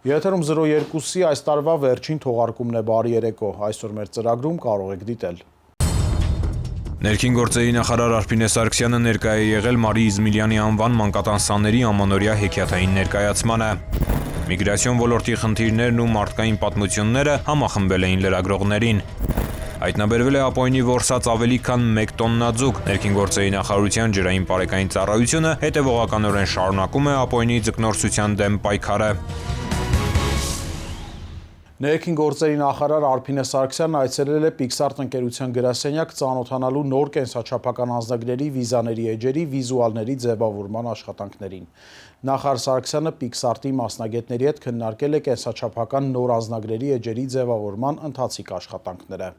Եթերում 02-ի այս տարվա վերջին թողարկումն է, բարի երեկո, այսօր մեր ծրագրում կարող եք դիտել։ Ներքին գործերի նախարար Արփին Սարգսյանը ներկայ է եղել Մարի Իզմիլյանի անվան մանկատան սաների ամանորյա հեքիաթային ներկայացմանը։ Միգրացիոն ոլորտի խնդիրներն ու մարդկային պատմությունները համախմբել էին լրագրողներին։ Հայտնաբերվել է Ապոյնի որսած ավելի քան 1 տոննա ձուկ։ Ներքին գործերի նախարարության ջրային պարեկային ծառայությունը հետևողականորեն շարունակում է Ապոյնի ձկնորսության դեմ պայքարը։ Ներքին գործերի նախարար Արփին Սարգսյանն այցելել է Pixart ընկերության գրասենյակ ծանոթանալու նոր կենսաչափական անձնագրերի, վիզաների էջերի, վիզուալների ձևավորման աշխատանքներին։ Նախարար Սարգսյանը Pixart-ի մասնագետների հետ քննարկել է կենսաչափական նոր անձնագրերի էջերի ձևավորման ընթացիկ աշխատանքները։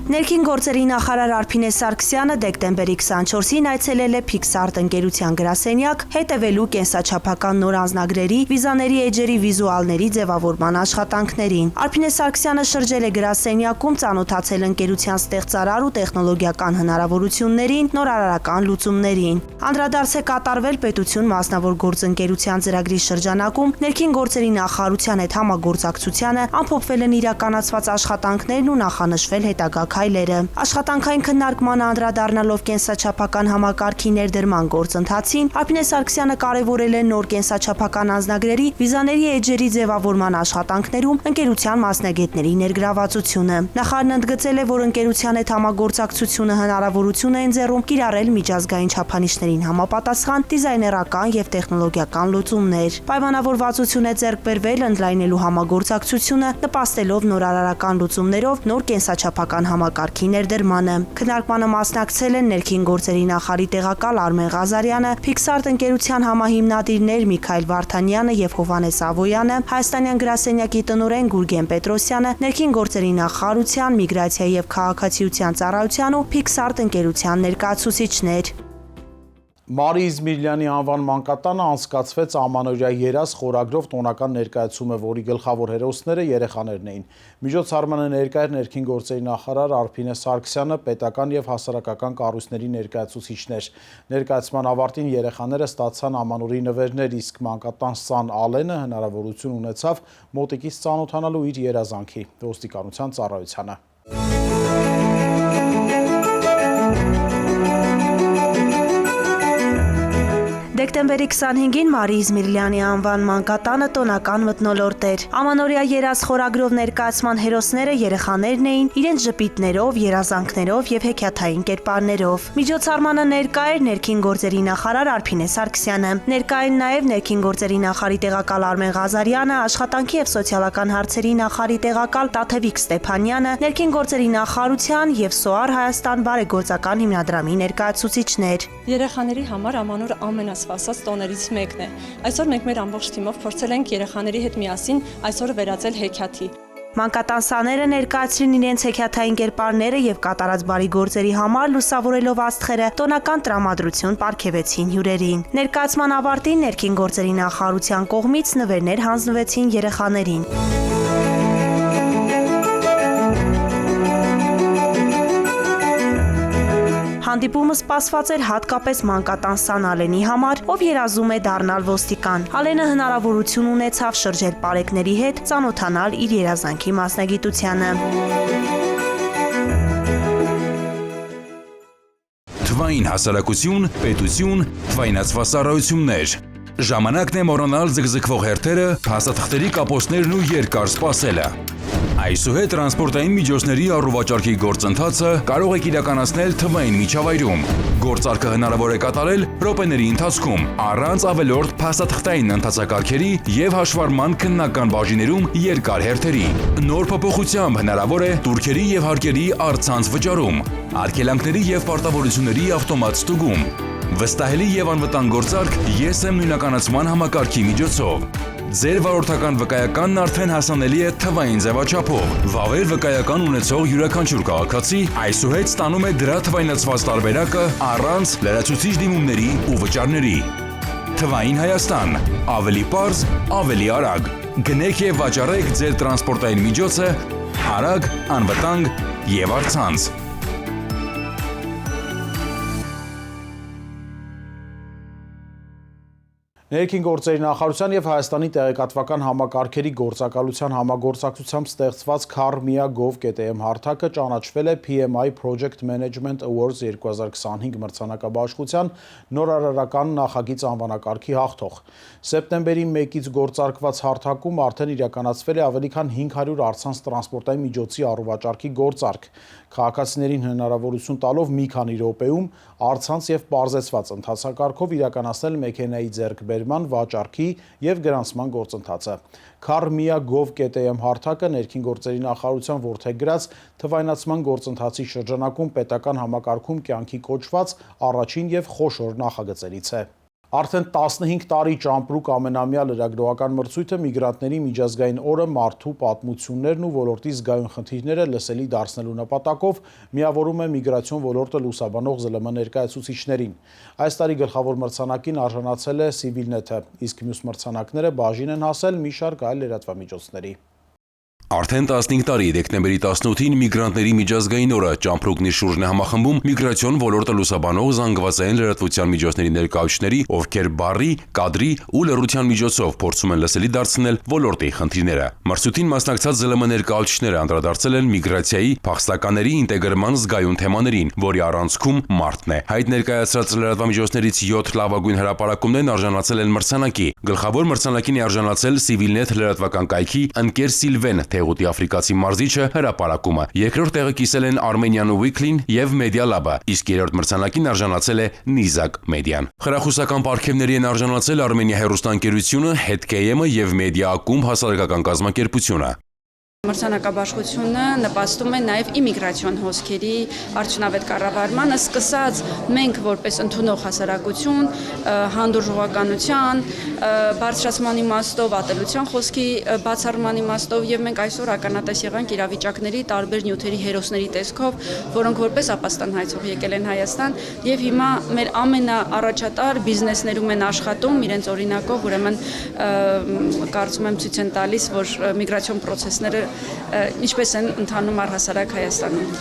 Ներքին գործերի նախարար Արփին Սարգսյանը դեկտեմբերի 24-ին այցելել է Pixart ընկերության գրասենյակ հետևելու կենսաչափական նոր անձնագրերի, վիզաների էջերի վիզուալների ձևավորման աշխատանքներին։ Արփին Սարգսյանը շրջել է գրասենյակում, ծանոթացել ընկերության ստեղծարար ու տեխնոլոգիական հնարավորություններին, նորարարական լուծումներին։ Անդրադարձ է կատարվել պետություն մասնավոր գործընկերության ծրագրի շրջանակում ներքին գործերի նախարարության հետ համագործակցությանը, ամփոփվել են իրականացված աշխատանքներն ու նախանշվել հետագա քայլերը։ Աշխատանքային քննարկմանը անդրադառնալով կենսաչափական համակարգի ներդրման գործընթացին, Արփին Սարգսյանը կարևորել է նոր կենսաչափական անձնագրերի, վիզաների էջերի ձևավորման աշխատանքներում ընկերության մասնագետների ներգրավվածությունը։ Նախարարն ընդգծել է, որ ընկերության հետ համագործակցությունը հնարավորություն է ընձեռում կիրառել միջազգային չափանիշներին համապատասխան դիզայներական եւ տեխնոլոգիական լուծումներ։ Պայմանավորվածություն է ձեռք բերվել ընդլայնելու համագործակցությունը, նպաստելով նորարարական լուծումներով նոր կենսաչափական համակարգի ներդրմանը։ Քննարկմանը մասնակցել են ներքին գործերի նախարարի տեղակալ Արմեն Ղազարյանը, Pixart ընկերության համահիմնադիրներ Միքայել Վարդանյանը եւ Հովհաննես Ավոյանը, Հայաստանյան գրասենյակի տնօրեն Գուրգեն Պետրոսյանը, ներքին գործերի նախարարության, միգրացիա եւ քաղաքացիության ծառայության ու Pixart ընկերության ներկայացուցիչներ։ Մարի Իզմիլյանի անվան մանկատանը անցկացվեց ամանորյա երազ խորագրով տոնական ներկայացումը, որի գլխավոր հերոսները երեխաներն էին։ Միջոցառմանը ներկա էր ներքին գործերի նախարար Արփին Սարգսյանը, պետական եւ հասարակական կառույցների ներկայացուցիչներ։ Ներկայացման ավարտին երեխաները ստացան ամանորի նվերներ, իսկ մանկատան Սան Ալենը հնարավորություն ունեցավ մոտիկից ծանոթանալու իր երազանքի՝ ոստիկանության ծառայությանը։ Դեկտեմբերի 25-ին Մարի Իզմիլյանի անվան մանկատանը տոնական մթնոլորտ էր։ Ամանորյա երազ խորագրով ներկայացման հերոսները երեխաներն էին իրենց ժպիտներով, երազանքներով եւ հեքիաթային կերպարներով։ Միջոցառմանը ներկա էր ներքին գործերի նախարար Արփին Սարգսյանը։ Ներկա էին նաեւ ներքին գործերի նախարարի տեղակալ Արմեն Ղազարյանը, աշխատանքի եւ սոցիալական հարցերի նախարարի տեղակալ Տաթևիկ Ստեփանյանը, ներքին գործերի նախարարության եւ SOAR Հայաստան բարեգործական հիմնադրամի ներկայացուցիչներ։ Երեխաների համար ամանոր ամենասպասած տոներից մեկն է։ Այսօր մենք մեր ամբողջ թիմով փորձել ենք երեխաների հետ միասին այսօրը վերածել հեքիաթի։ Մանկատան սաները ներկայացրին իրենց հեքիաթային կերպարները եւ կատարած բարի գործերի համար լուսավորելով աստղերը տոնական տրամադրություն պարգևեցին հյուրերին։ Ներկայացման ավարտին ներքին գործերի նախարարության կողմից նվերներ հանձնվեցին երեխաներին։ Հանդիպումը սպասված էր հատկապես մանկատան Սան Ալենի համար, ով երազում է դառնալ ոստիկան։ Ալենը հնարավորություն ունեցավ շրջել պարեկների հետ, ծանոթանալ իր երազանքի մասնագիտությանը։ Թվային հասարակություն, պետություն, թվայնացված ծառայություններ։ Ժամանակն է մոռանալ ձգձգվող հերթերը, փաստաթղթերի կապոցներն ու երկար սպասելը։ Այսուհետ տրանսպորտային միջոցների առուվաճառքի գործընթացը կարող եք իրականացնել թվային միջավայրում։ Գործարքը հնարավոր է կատարել րոպեների ընթացքում, առանց ավելորդ փաստաթղթային ընթացակարգերի եւ հաշվառման քննական բաժիներում երկար հերթերի։ Նոր փոփոխությամբ հնարավոր է տուրքերի եւ հարկերի առցանց վճարում, արգելանքների եւ պարտավորությունների ավտոմատ ստուգում։ Վստահելի եւ անվտանգ գործարք ԵՍՄ նույնականացման համակարգի միջոցով։ Ձեր վարորդական վկայականն արդեն հասանելի է թվային ձևաչափով։ Վավեր վկայական ունեցող յուրաքանչյուր քաղաքացի այսուհետ ստանում է դրա թվայնացված տարբերակը առանց լրացուցիչ դիմումների ու վճարների։ Թվային Հայաստան, ավելի պարզ, ավելի արագ։ Գնեք եւ վաճառեք ձեր տրանսպորտային միջոցը արագ, անվտանգ եւ առցանց։ Ներքին գործերի նախարարության եւ Հայաստանի տեղեկատվական համակարգերի գործակալության համագործակցությամբ ստեղծված Karmia.gov.am հարթակը ճանաչվել է PMI Project Management Awards 2025 մրցանակաբաշխության նորարարական նախագիծ անվանակարգի հաղթող։ Սեպտեմբերի 1-ից գործարկված հարթակում արդեն իրականացվել է ավելի քան 500 առցանց տրանսպորտային միջոցի առուվաճառքի գործարք։ Քաղաքացիներին հնարավորություն տալով մի քանի րոպեում առցանց եւ պարզեցված ընթացակարգով իրականացնել մեքենայի ձեռքբերման, վաճառքի եւ գրանցման գործընթացը։ Karmia.gov.am հարթակը ներքին գործերի նախարարության որդեգրած թվայնացման գործընթացի շրջանակում պետական համակարգում կյանքի կոչված առաջին եւ խոշոր նախագծերից է։ Արդեն 15 տարի ճամպրուկ ամենամյա լրագրողական մրցույթը միգրանտների միջազգային օրը մարդու պատմություններն ու ոլորտի զգայուն խնդիրները լսելի դարձնելու նպատակով միավորում է միգրացիոն ոլորտը լուսաբանող ԶԼՄ ներկայացուցիչներին։ Այս տարի գլխավոր մրցանակին արժանացել է Civilnet-ը, իսկ մյուս մրցանակները բաժին են հասել մի շարք այլ լրատվամիջոցների։ Արդեն 15 տարի դեկտեմբերի 18-ին միգրանտների միջազգային օրը ճամպրուկն իր շուրջն է համախմբում միգրացիոն ոլորտը լուսաբանող զանգվածային լրատվության միջոցների ներկայացուցիչների, ովքեր բառի, կադրի ու լրատվության միջոցով փորձում են լսելի դարձնել ոլորտի խնդիրները։ Մրցույթին մասնակցած ԶԼՄ ներկայացուցիչները անդրադարձել են միգրացիայի, փախստականների ինտեգրման զգայուն թեմաներին, որի առանցքում մարդն է։ Հայտ ներկայացրած լրատվամիջոցներից 7 լավագույն հրապարակումներն արժանացել են մրցանակի։ Գլխավոր մրցանակին է արժանացել Civilnet լրատվական կայքի ընկեր Սիլվեն Թեղուտի աֆրիկացի մարզիչը հրապարակումը։ Երկրորդ տեղը կիսել են Armenian Weekly-ն եւ Media Lab-ը, իսկ երրորդ մրցանակին արժանացել է Nizag Media-ն։ Խրախուսական պարգևների են արժանացել Armenia հեռուստաընկերությունը, HeadKM-ը եւ Media Ակումբ հասարակական կազմակերպությունը։ Մրցանակաբաշխությունը նպաստում է նաև իմիգրացիոն հոսքերի արդյունավետ կառավարմանը, սկսած մենք որպես ընդունող հասարակություն, հանդուրժողականության, բարձրացման իմաստով, ատելության խոսքի բացառման իմաստով եւ մենք այսօր ականատես եղանք իրավիճակների տարբեր նյութերի հերոսների տեսքով, որոնք որպես ապաստան հայցող եկել են Հայաստան եւ հիմա մեր ամենաառաջատար բիզնեսներում են աշխատում իրենց օրինակով, ուրեմն կարծում եմ ցույց են տալիս, որ միգրացիոն process-ները ինչպես են ընթանում առհասարակ Հայաստանում։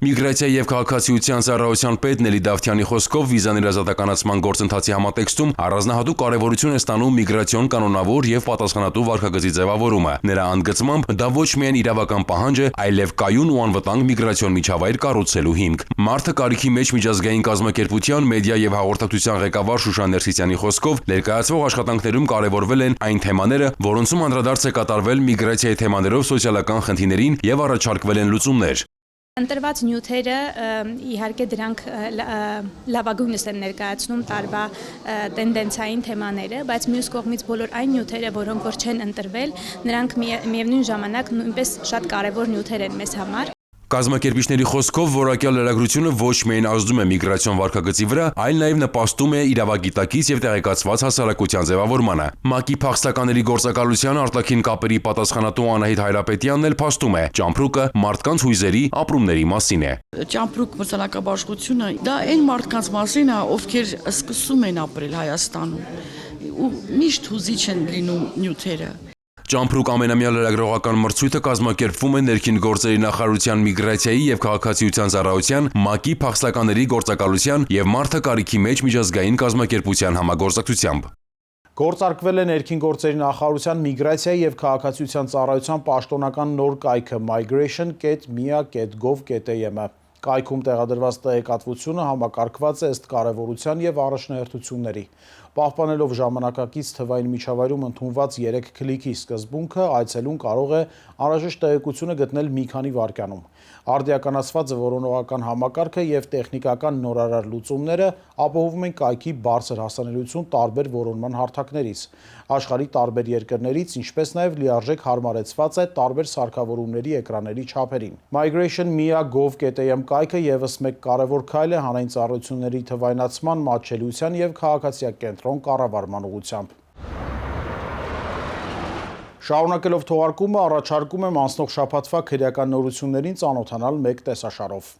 Միգրացիայի եւ քաղաքացիության ծառայության պետ Նելի Դավթյանի խոսքով վիզաների ազատականացման գործընթացի համատեքստում առանձնահատուկ կարևորություն է ստանում միգրացիոն կանոնավոր եւ պատասխանատու վարքագծի ձևավորումը։ Նրա ընդգծմամբ դա ոչ միայն իրավական պահանջ է, այլև կայուն ու անվտանգ միգրացիոն միջավայր կառուցելու հիմք։ Մարդը կարիքի մեջ միջազգային կազմակերպության մեդիա եւ հաղորդակցության ղեկավար Շուշան Ներսիսյանի խոսքով ներկայացվող աշխատանքներում կարևորվել են այն թեմաները, որոնցում անդրադարձ է կատարվել միգրացիայի թեմաներով սոցիալական խնդիրներին եւ առաջարկվել են լուծումներ։ Ընտրված նյութերը իհարկե դրանք լավագույնս են ներկայացնում տարվա տենդենցիային թեմաները, բայց մյուս կողմից բոլոր այն նյութերը, որոնք որ չեն ընտրվել, նրանք միևնույն ժամանակ նույնպես շատ կարևոր նյութեր են մեզ համար։ Կազմակերպիչների խոսքով որակյալ լրագրությունը ոչ միայն ազդում է միգրացիոն վարքագծի վրա, այլ նաև նպաստում է իրավագիտակից եւ տեղեկացված հասարակության ձևավորմանը։ ՄԱԿ-ի փախստականների գործակալության արտաքին կապերի պատասխանատու Անահիտ Հայրապետյանն էլ փաստում է, ճամպրուկը մարդկանց հույզերի, ապրումների մասին է։ Ճամպրուկ մրցանակաբաշխությունը դա այն մարդկանց մասին է, ովքեր սկսում են ապրել Հայաստանում ու միշտ հուզիչ են լինում նյութերը։ Ճամպրուկ ամենամյա լրագրողական մրցույթը կազմակերպվում է ներքին գործերի նախարարության միգրացիայի եւ քաղաքացիության ծառայության, ՄԱԿ-ի փախստականների գործակալության եւ մարդը կարիքի մեջ միջազգային կազմակերպության համագործակցությամբ։ Գործարկվել է ներքին գործերի նախարարության միգրացիայի եւ քաղաքացիության ծառայության պաշտոնական նոր կայքը migration.mia.gov.am-ը։ Կայքում տեղադրված տեղեկատվությունը համակարգված է ըստ կարևորության եւ առաջնահերթությունների։ Պահպանելով ժամանակակից թվային միջավայրում ընդունված 3 քլիքի սկզբունքը, այցելուն կարող է անհրաժեշտ տեղեկությունը գտնել մի քանի վայրկյանում։ Արդիականացված որոնողական համակարգը եւ տեխնիկական նորարար լուծումները ապահովում են կայքի բարձր հասանելիություն տարբեր որոնման հարթակներից։ Աշխարհի տարբեր երկրներից, ինչպես նաեւ լիարժեք հարմարեցված է տարբեր սարքավորումների էկրանների չափերին։ Migration.mia.gov.am կայքը եւս մեկ կարևոր քայլ է հանրային ծառայությունների թվայնացման, մատչելիության եւ քաղաքացիակենտրոն կառավարման ուղղությամբ։ Շարունակելով թողարկումը, առաջարկում եմ անցնող շաբաթվա քրեական նորություններին ծանոթանալ մեկ տեսաշարով։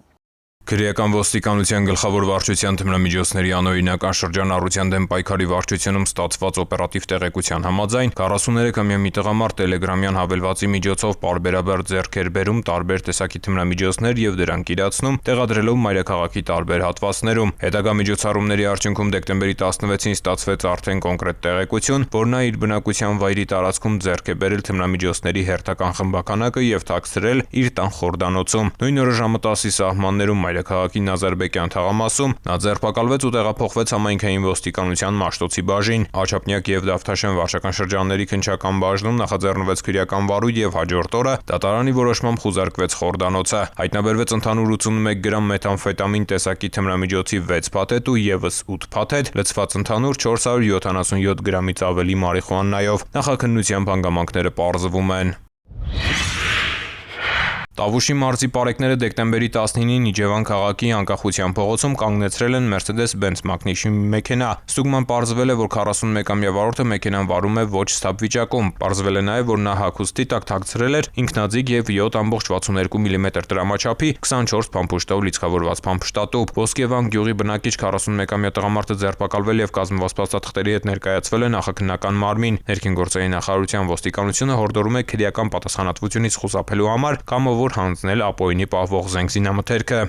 Քրեական ոստիկանության գլխավոր վարչության թմրամիջոցների անօրինական շրջանառության դեմ պայքարի վարչությունում ստացված օպերատիվ տեղեկության համաձայն 43-ամյա մի տղամարդ տելեգրամյան հավելվածի միջոցով պարբերաբար ձեռք էր բերում տարբեր տեսակի թմրամիջոցներ եւ դրանք իրացնում, տեղադրելով մայրաքաղաքի տարբեր հատվածներում։ Հետագա միջոցառումների արդյունքում դեկտեմբերի 16-ին ստացվեց արդեն կոնկրետ տեղեկություն, որ նա իր բնակության վայրի տարածքում ձեռք է բերել թմրամիջոցների հերթական խմբականակը եւ թաքցրել իր տան խորդանոցում։ Նույն օրը ժամը 10-ի սահմաններում Մայրաքաղաքի Նազարբեկյան թաղամասում նա ձերբակալվեց ու տեղափոխվեց համայնքային ոստիկանության Մաշտոցի բաժին։ Աչափնյակ եւ Դավթաշեն վարչական շրջանների քննչական բաժնում նախաձեռնվեց քրեական վարույթ եւ հաջորդ օրը դատարանի որոշմամբ խուզարկվեց խորդանոցը։ Հայտնաբերվեց ընդհանուր 81 գրամ մեթամֆետամին տեսակի թմրամիջոցի 6 փաթեթ ու եւս 8 փաթեթ, լցված ընդհանուր 477 գրամից ավելի մարիխուանայով։ Նախաքննության հանգամանքները պարզվում են։ Տավուշի մարզի պարեկները դեկտեմբերի 19-ին Իջևան քաղաքի Անկախության փողոցում կանգնեցրել են Mercedes-Benz մակնիշի մեքենա։ Ստուգման պարզվել է, որ 41-ամյա վարորդը մեքենան վարում է ոչ սթափ վիճակում։ Պարզվել է նաև, որ նա հագուստի տակ թաքցրել էր ինքնաձիգ եւ 7.62 մմ տրամաչափի 24 փամփուշտով լիցքավորված փամփշտատուփ։ Ոսկեվան գյուղի բնակիչ 41-ամյա տղամարդը ձերբակալվել եւ կազմված փաստաթղթերի հետ ներկայացվել է նախաքննական մարմին։ Ներքին գործերի նախարարության ոստիկանությունը հորդորում է քրեական պատասխանատվությունից խուսափելու համար կամավոր հանձնել ապօրինի պահվող զենք զինամթերքը։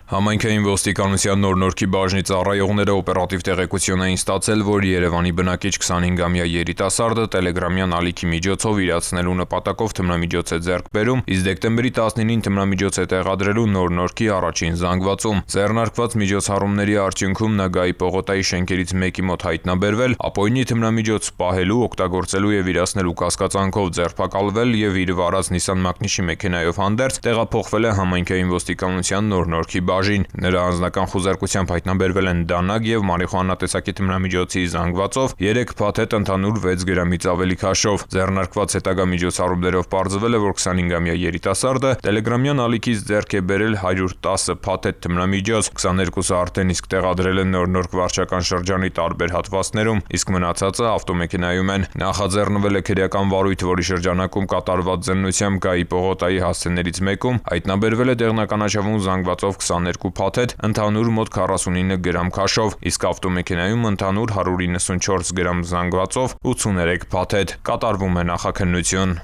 Համայնքային ոստիկանության նոր-նորքի բաժնի ծառայողները օպերատիվ տեղեկություն էին ստացել, որ Երևանի բնակիչ 25-ամյա երիտասարդը տելեգրամյան ալիքի միջոցով իրացնելու նպատակով թմրամիջոց է ձեռք բերում, իսկ դեկտեմբերի 19-ին թմրամիջոց է տեղադրելու նոր-նորքի առաջին զանգվածում։ Ձեռնարկված միջոցառումների արդյունքում Նագայի պողոտայի շենքերից մեկի մոտ հայտնաբերվել, ապօրինի թմրամիջոց պահելու, օգտագործելու եւ իրացնելու կասկածանքով ձերբակալվել եւ իր վարած Nissan մակնիշի մեքենայով հանդերձ տեղափոխվել է համայնքային ոստիկանության նոր-նորքի բաժին։ Նրա անձնական խուզարկությամբ հայտնաբերվել են դանակ եւ մարիխուանա տեսակի թմրամիջոցի զանգվածով 3 փաթեթ ընդհանուր 6 գրամից ավելի քաշով։ Ձեռնարկված հետագա միջոցառումներով պարզվել է, որ 25-ամյա երիտասարդը տելեգրամյան ալիքից ձեռք է բերել 110 փաթեթ թմրամիջոց, 22-ը արդեն իսկ տեղադրել են նոր-նորք վարչական շրջանի տարբեր հատվածներում, իսկ մնացածը ավտոմեքենայում են։ Նախաձեռնվել է քրեական վարույթ, որի շրջանակում կատարված ձննությամբ Գայի պողոտայի հասցեներից մեկում հայտնաբերվել է դեղնականաչավուն զանգվածով 22 փաթեթ, ընդհանուր մոտ 49 գրամ քաշով, իսկ ավտոմեքենայում ընդհանուր 194 գրամ զանգվածով 83 փաթեթ։ Կատարվում է նախաքննություն։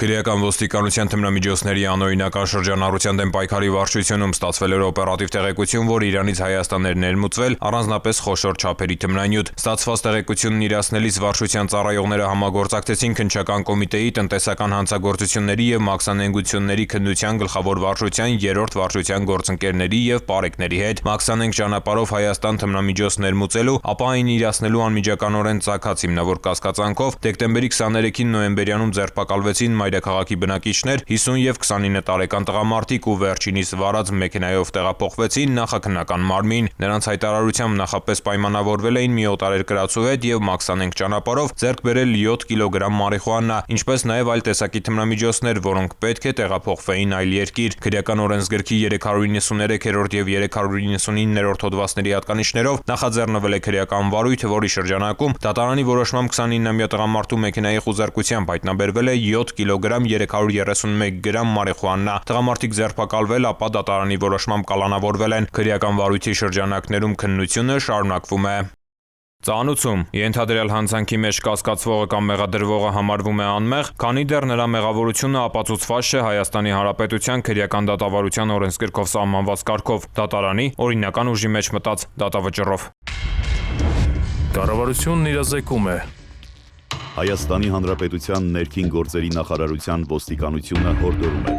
Քրեական ոստիկանության թմրամիջոցների անօրինական շրջանառության դեմ պայքարի վարչությունում ստացվել էր օպերատիվ տեղեկություն, որ Իրանից Հայաստան էր ներմուծվել առանձնապես խոշոր չափերի թմրանյութ։ Ստացված տեղեկությունն իրացնելիս վարչության ծառայողները համագործակցեցին քննչական կոմիտեի, տնտեսական հանցագործությունների եւ մաքսանենգությունների քննության գլխավոր վարչության, երրորդ վարչության գործընկերների եւ պարեկների հետ։ Մաքսանենգ ճանապարհով Հայաստան թմրամիջոց ներմուծելու, ապա այն իրացնելու անմիջականորեն ցակած հիմնավոր կասկածանքով դեկտեմբերի 23-ին նոյեմբերյանում ձերբակալվեցին Մայրաքաղաքի բնակիչներ 50 եւ 29 տարեկան տղամարդիկ ու վերջինիս վարած մեքենայով տեղափոխվեցին նախաքննական մարմին։ Նրանց հայտարարությամբ նախապես պայմանավորվել էին մի օտարերկրացու հետ եւ մաքսանենգ ճանապարհով ձեռք բերել 7 կիլոգրամ մարիխուանա, ինչպես նաեւ այլ տեսակի թմրամիջոցներ, որոնք պետք է տեղափոխվեին այլ երկիր։ Քրեական օրենսգրքի 393-րդ եւ 399-րդ հոդվածների հատկանիշներով նախաձեռնվել է քրեական վարույթ, որի շրջանակում դատարանի որոշմամբ 29-ամյա տղամարդու մեքենայի խուզարկությամբ հայտնաբերվել է 7 կիլոգրամ 331 գրամ մարիխուանա։ Տղամարդիկ ձերբակալվել, ապա դատարանի որոշմամբ կալանավորվել են։ Քրեական վարույթի շրջանակներում քննությունը շարունակվում է։ Ծանուցում ենթադրյալ հանցանքի մեջ կասկածվողը կամ մեղադրվողը համարվում է անմեղ, քանի դեռ նրա մեղավորությունը ապացուցված չէ Հայաստանի Հանրապետության քրեական դատավարության օրենսգրքով սահմանված կարգով, դատարանի օրինական ուժի մեջ մտած դատավճռով։ Կառավարությունն իրազեկում է։ Հայաստանի Հանրապետության ներքին գործերի նախարարության ոստիկանությունը հորդորում է.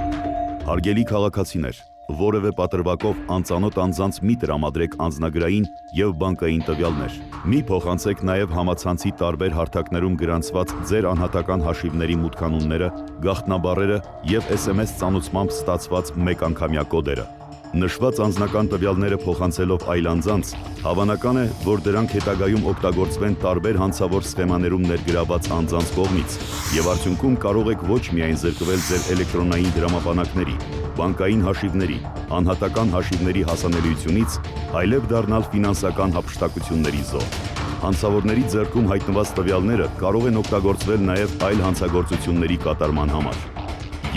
Հարգելի քաղաքացիներ, որևէ պատրվակով անծանոթ անձանց մի տրամադրեք անձնագրային եւ բանկային տվյալներ։ Մի փոխանցեք նաեւ համացանցի տարբեր հարթակներում գրանցված ձեր անհատական հաշիվների մուտքանունները, գաղտնաբառերը եւ SMS ծանուցմամբ ստացված մեկ անգամյա կոդերը։ Նշված անձնական տվյալները փոխանցելով այլ անձանց, հավանական է, որ դրանք հետագայում օգտագործվեն տարբեր հանցավոր սխեմաներում ներգրաված անձանց կողմից, եւ արդյունքում կարող եք ոչ միայն զրկվել ձեր էլեկտրոնային դրամապանակների, բանկային հաշիվների, անհատական հաշիվների հասանելիությունից, այլև դառնալ ֆինանսական հափշտակությունների զոհ։ Հանցավորների ձեռքում հայտնված տվյալները կարող են օգտագործվել նաեւ այլ հանցագործությունների կատարման համար։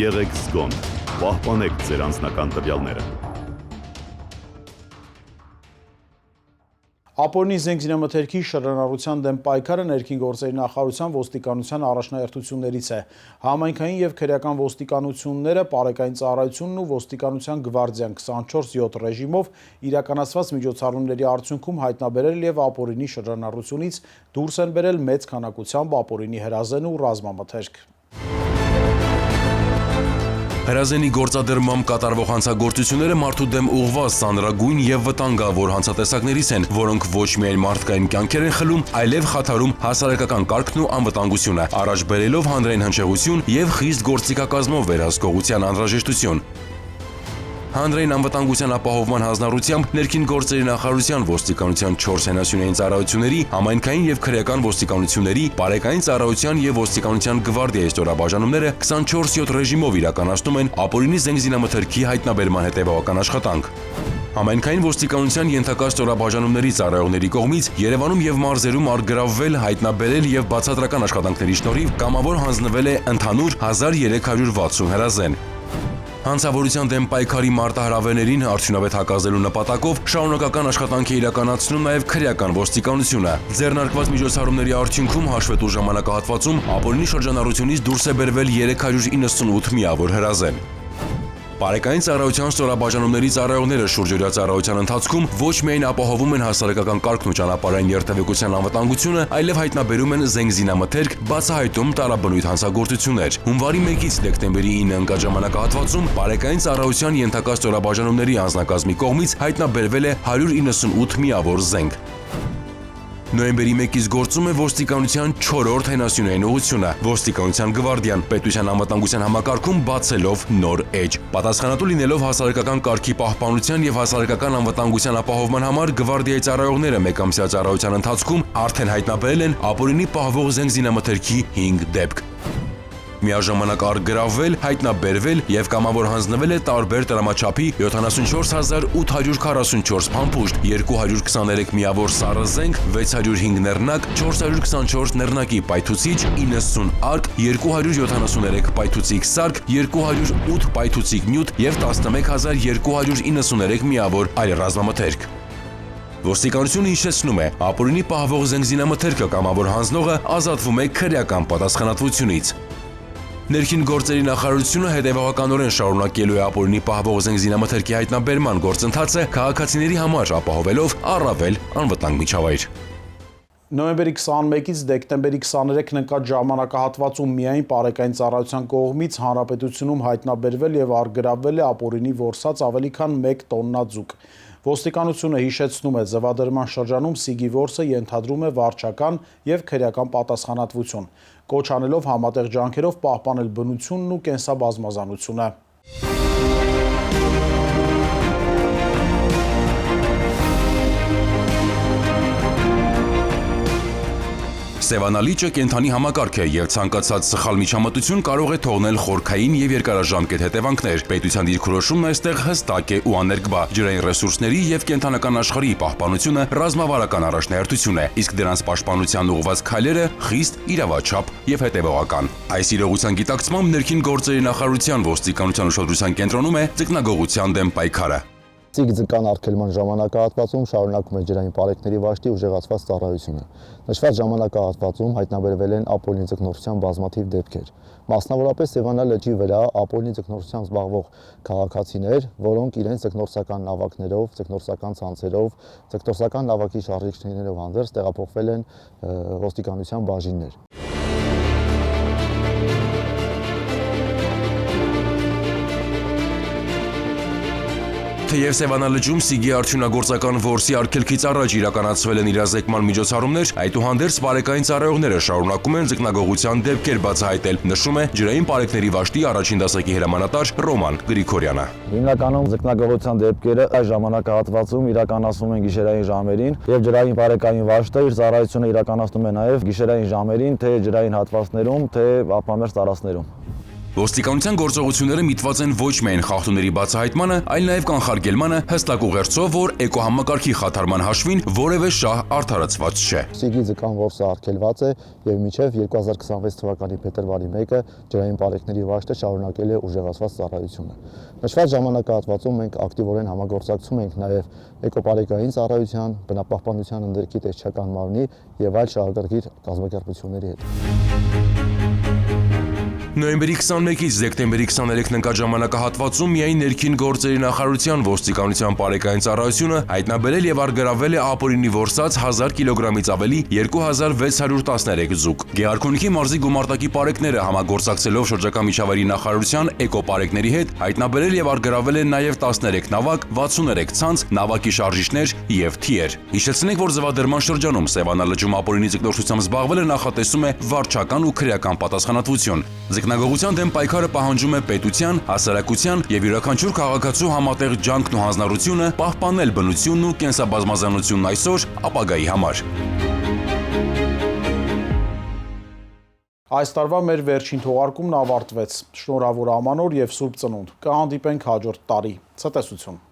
Եղեք զգոն։ Պահպանեք ձեր անձնական տվյալները։ Ապօրինի զենքզինամթերքի շրջանառության դեմ պայքարը ներքին գործերի նախարարության ոստիկանության առաջնահերթություններից է։ Համայնքային եւ քրեական ոստիկանությունները, պարեկային ծառայությունն ու ոստիկանության գվարդիան 24/7 ռեժիմով իրականացված միջոցառումների արդյունքում հայտնաբերել եւ ապօրինի շրջանառությունից դուրս են բերել մեծ քանակությամբ ապօրինի հրազեն ու ռազմամթերք։ Հրազենի գործադրմամբ կատարվող հանցագործությունները մարդու դեմ ուղղված ծանրագույն եւ վտանգավոր հանցատեսակներից են, որոնք ոչ միայն մարդկային կյանքեր են խլում, այլև խաթարում հասարակական կարգն ու անվտանգությունը, առաջ բերելով հանրային հնչեղություն եւ խիստ գործիքակազմով վերահսկողության անհրաժեշտություն։ Հանրային անվտանգության ապահովման հանձնառությամբ ներքին գործերի նախարարության ոստիկանության 4 հենասյունային ծառայությունների, համայնքային եւ քրեական ոստիկանությունների, պարեկային ծառայության եւ ոստիկանության գվարդիայի ստորաբաժանումները 24/7 ռեժիմով իրականացնում են ապօրինի զենքզինամթերքի հայտնաբերման հետևողական աշխատանք։ Համայնքային ոստիկանության ենթակա ստորաբաժանումների ծառայողների կողմից Երևանում եւ մարզերում արգրավվել, հայտնաբերել եւ բացատրական աշխատանքների շնորհիվ կամավոր հանձնվել է ընդհանուր 1360 հրազեն։ Հանցավորության դեմ պայքարի մարտահրավերներին արդյունավետ հակազդելու նպատակով շարունակական աշխատանք է իրականացնում նաև քրեական ոստիկանությունը։ Ձեռնարկված միջոցառումների արդյունքում հաշվետու ժամանակահատվածում ապօրինի շրջանառությունից դուրս է բերվել 398 միավոր հրազեն։ Պարեկային ծառայության ստորաբաժանումների ծառայողները շուրջօրյա ծառայության ընթացքում ոչ միայն ապահովում են հասարակական կարգն ու ճանապարհային երթևեկության անվտանգությունը, այլև հայտնաբերում են զենքզինամթերք, բացահայտում տարաբնույթ հանցագործություններ։ Հունվարի 1-ից դեկտեմբերի 9 ընկած ժամանակահատվածում պարեկային ծառայության ենթակա ստորաբաժանումների անձնակազմի կողմից հայտնաբերվել է 198 միավոր զենք։ Նոյեմբերի 1-ից գործում է ոստիկանության 4-րդ հենասյունային ուղղությունը, ոստիկանության գվարդիան, պետության անվտանգության համակարգում բացելով նոր էջ։ Պատասխանատու լինելով հասարակական կարգի պահպանության եւ հասարակական անվտանգության ապահովման համար գվարդիայի ծառայողները մեկամսյա ծառայության ընթացքում արդեն հայտնաբերել են ապօրինի պահվող զենքզինամթերքի 5 դեպք։ Միաժամանակ արգրավվել, հայտնաբերվել եւ կամավոր հանձնվել է տարբեր տրամաչափի 74844 փամփուշտ, 223 միավոր սառը զենք, 605 նեռնակ, 424 նեռնակի պայթուցիչ, 90 արկ, 273 պայթուցիկ սարք, 208 պայթուցիկ նյութ եւ 11293 միավոր այլ ռազմամթերք։ Ոստիկանությունը հիշեցնում է, ապօրինի պահվող զենքզինամթերքը կամավոր հանձնողը ազատվում է քրեական պատասխանատվությունից։ Ներքին գործերի նախարարությունը հետևողականորեն շարունակելու է ապօրինի պահվող զենքզինամթերքի հայտնաբերման գործընթացը քաղաքացիների համար ապահովելով առավել անվտանգ միջավայր։ Նոյեմբերի 21-ից դեկտեմբերի 23-ն ընկած ժամանակահատվածում միայն պարեկային ծառայության կողմից հանրապետությունում հայտնաբերվել եւ արգրավվել է ապօրինի որսած ավելի քան 1 տոննա ձուկ։ Ոստիկանությունը հիշեցնում է, ձվադրման շրջանում սիգի որսը ենթադրում է վարչական եւ քրեական պատասխանատվություն, կոչ անելով համատեղ ջանքերով պահպանել բնությունն ու կենսաբազմազանությունը։ Սևանալիճը կենդանի համակարգ է եւ ցանկացած սխալ միջամտություն կարող է թողնել խորքային եւ երկարաժամկետ հետևանքներ։ Պետության դիրքորոշումն այստեղ հստակ է ու աներկբա։ Ջրային ռեսուրսների եւ կենդանական աշխարհի պահպանությունը ռազմավարական առաջնահերթություն է, իսկ դրանց պաշտպանության ուղղված քայլերը խիստ իրավաչափ եւ հետեւողական։ Այս իրողության գիտակցմամբ ներքին գործերի նախարարության ոստիկանության ուշադրության կենտրոնում է ձկնագողության դեմ պայքարը։ Ձկան արգելման ժամանակահատվածում շարունակում է ջրային պարեկների վաշտի ուժեղացված ծառայությունը։ Նշված ժամանակահատվածում հայտնաբերվել են ապօրինի ձկնորսության բազմաթիվ դեպքեր։ Մասնավորապես Սևանա լճի վրա ապօրինի ձկնորսությամբ զբաղվող քաղաքացիներ, որոնք իրենց ձկնորսական նավակներով, ձկնորսական ցանցերով, ձկնորսական նավակի շարժիչներով հանդերձ տեղափոխվել են ոստիկանության բաժիններ։ Թեև Սևանա լճում սիգի արդյունագործական որսի արգելքից առաջ իրականացվել են իրազեկման միջոցառումներ, այդուհանդերձ պարեկային ծառայողները շարունակում են ձկնագողության դեպքեր բացահայտել, նշում է ջրային պարեկների վաշտի առաջին դասակի հրամանատար Ռոման Գրիգորյանը։ Հիմնականում ձկնագողության դեպքերը այս ժամանակահատվածում իրականացվում են գիշերային ժամերին եւ ջրային պարեկային վաշտը իր ծառայությունը իրականացնում է նաեւ գիշերային ժամերին թե ջրային հատվածներում, թե ափամերձ տարածքներում։ Ոստիկանության գործողությունները միտված են ոչ միայն խախտումների բացահայտմանը, այլ նաև կանխարգելմանը հստակ ուղերձով, որ էկոհամակարգի խաթարման հաշվին որևէ շահ արդարացված չէ։ Սիգի ձկան որսը արգելված է եւ մինչեւ 2026 թվականի փետրվարի 1-ը ջրային պարեկների վաշտը շարունակել է ուժեղացված ծառայությունը։ Նշված ժամանակահատվածում մենք ակտիվորեն համագործակցում ենք նաեւ էկոպարեկային ծառայության, բնապահպանության ընդերքի տեսչական մարմնի եւ այլ շահագրգիռ կազմակերպությունների հետ։ Նոյեմբերի 21-ից դեկտեմբերի 23-ն ընկած ժամանակահատվածում միայն ներքին գործերի նախարարության ոստիկանության պարեկային ծառայությունը հայտնաբերել եւ արգելավել է ապօրինի որսած 1000 կիլոգրամից ավելի 2613 զուգ։ Գեղարքունիքի մարզի գումարտակի պարեկները համագործակցելով շրջակա միջավայրի նախարարության էկոպարեկների հետ հայտնաբերել եւ արգելավել են նաեւ 13 նավակ, 63 ցանց, նավակի շարժիչներ եւ թիեր։ Հիշեցնենք, որ ձվադրման շրջանում Սևանա լճում ապօրինի ձկնորսությամբ զբաղվելը նախատեսում է վարչական ու քրեական պատասխանատվություն։ Ձկնագողության դեմ պայքարը պահանջում է պետության, հասարակության եւ յուրաքանչյուր քաղաքացու համատեղ ջանքն ու հանձնառությունը պահպանել բնությունն ու կենսաբազմազանությունն այսօր, ապագայի համար։ Այս տարվա մեր վերջին թողարկումն ավարտվեց։ Շնորհավոր Ամանոր եւ Սուրբ Ծնունդ։ Կհանդիպենք հաջորդ տարի։ Ցտեսություն։